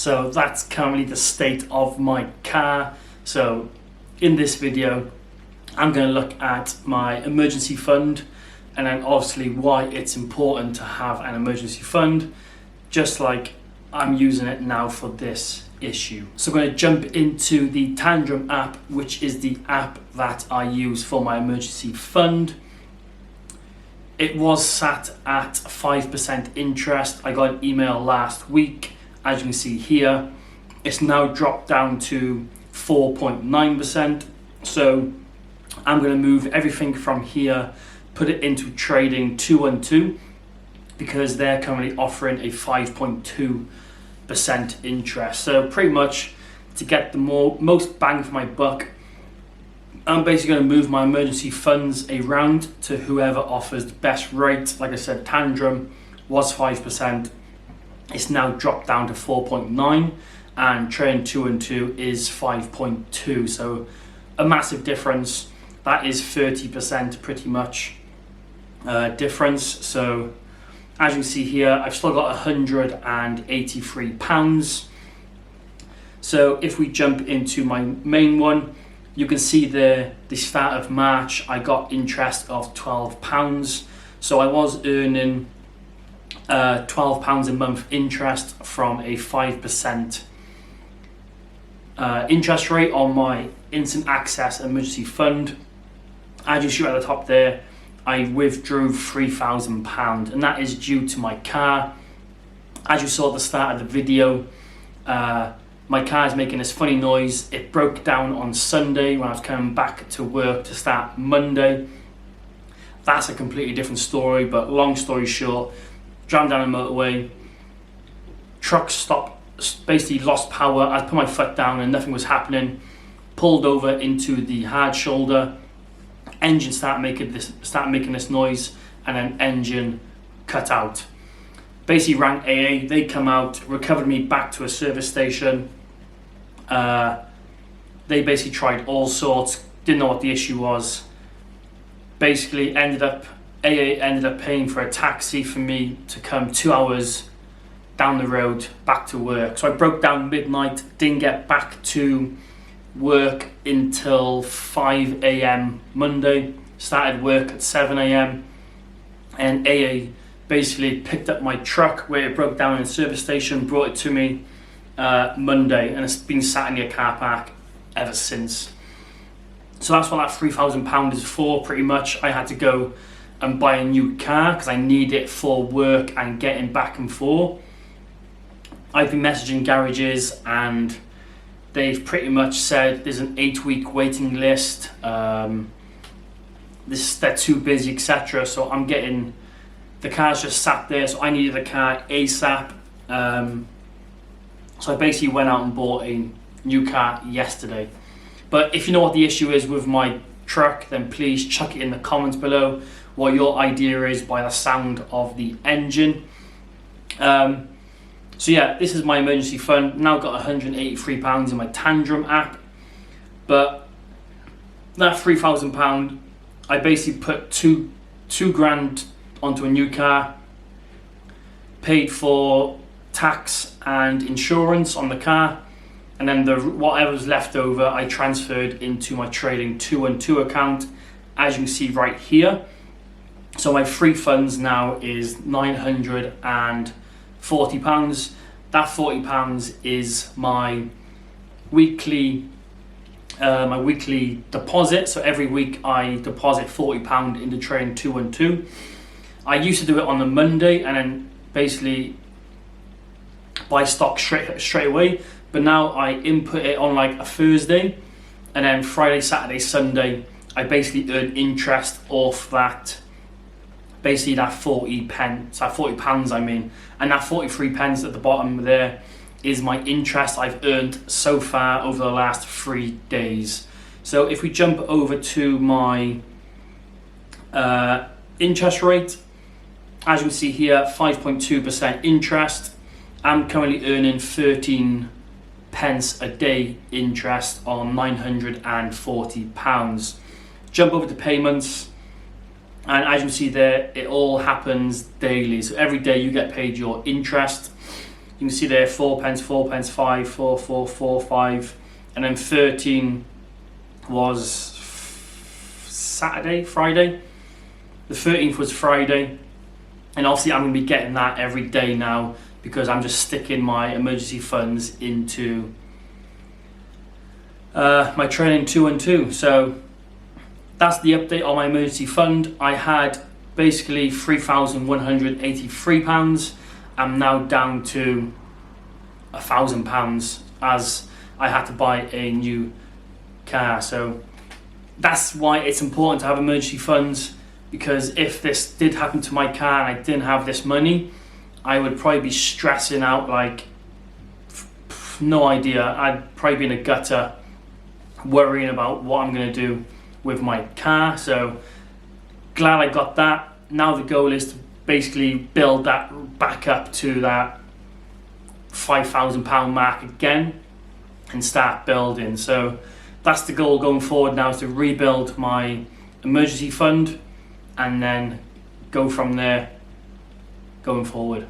So that's currently the state of my car. So in this video, I'm going to look at my emergency fund, and then obviously why it's important to have an emergency fund, just like I'm using it now for this issue. So I'm going to jump into the Tandrum app, which is the app that I use for my emergency fund. It was sat at 5% interest. I got an email last week. As you can see here, it's now dropped down to 4.9%. So I'm going to move everything from here, put it into trading 212, because they're currently offering a 5.2% interest. So pretty much to get the most bang for my buck, I'm basically going to move my emergency funds around to whoever offers the best rate. Like I said, Tandrum was 5%. It's now dropped down to 4.9, and trading 212 is 5.2. So a massive difference. That is 30% pretty much difference. So as you can see here, I've still got £183. So if we jump into my main one, you can see the start of March, I got interest of £12. So I was earning £12 a month interest from a 5% interest rate on my instant access emergency fund. As you see at the top there, I withdrew £3,000, and that is due to my car. As you saw at the start of the video, my car is making this funny noise. It broke down on Sunday when I was coming back to work to start Monday. That's a completely different story, but long story short, driving down the motorway, truck stopped, basically lost power. I put my foot down and nothing was happening. Pulled over into the hard shoulder. Engine started making this noise, and then engine cut out. Basically rang AA, they come out, recovered me back to a service station. They basically tried all sorts, didn't know what the issue was. Basically AA ended up paying for a taxi for me to come 2 hours down the road back to work. So I broke down midnight, didn't get back to work until 5 a.m. Monday, started work at 7 a.m. and AA basically picked up my truck where it broke down in a service station, brought it to me Monday, and it's been sat in the car park ever since. So that's what that £3,000 is for, pretty much. I had to go and buy a new car because I need it for work and getting back and forth. I've been messaging garages, and they've pretty much said there's an 8-week waiting list. They're too busy, etc. So I'm getting, the car's just sat there, so I needed a car ASAP. So I basically went out and bought a new car yesterday. But if you know what the issue is with my truck, then please chuck it in the comments below what your idea is by the sound of the engine. So yeah, this is my emergency fund. Now got £183 in my Tandrum app. But that £3,000, I basically put two grand onto a new car, paid for tax and insurance on the car, and then whatever's left over I transferred into my trading 212 account, as you can see right here. So my free funds now is £940. That £40 is my weekly deposit. So every week I deposit £40 into trading 212. I used to do it on a Monday and then basically buy stock straight away, but now I input it on like a Thursday, and then Friday, Saturday, Sunday I basically earn interest off that, basically that £40 I mean, and that 43 pence at the bottom there is my interest I've earned so far over the last 3 days. So if we jump over to my interest rate, as you can see here, 5.2% interest. I'm currently earning 13 pence a day interest on £940. Jump over to payments, and as you can see there, it all happens daily. So every day you get paid your interest. You can see there 4 pence, 4 pence, 5, 4, 4, 4, 5, and then 13 was Friday. The 13th was Friday, and obviously I'm going to be getting that every day now because I'm just sticking my emergency funds into my training 212. So that's the update on my emergency fund. I had basically £3,183. I'm now down to £1,000 as I had to buy a new car. So that's why it's important to have emergency funds, because if this did happen to my car and I didn't have this money, I would probably be stressing out like no idea. I'd probably be in a gutter worrying about what I'm going to do with my car. So glad I got that. Now the goal is to basically build that back up to that £5,000 mark again and start building. So that's the goal going forward now, is to rebuild my emergency fund and then go from there going forward.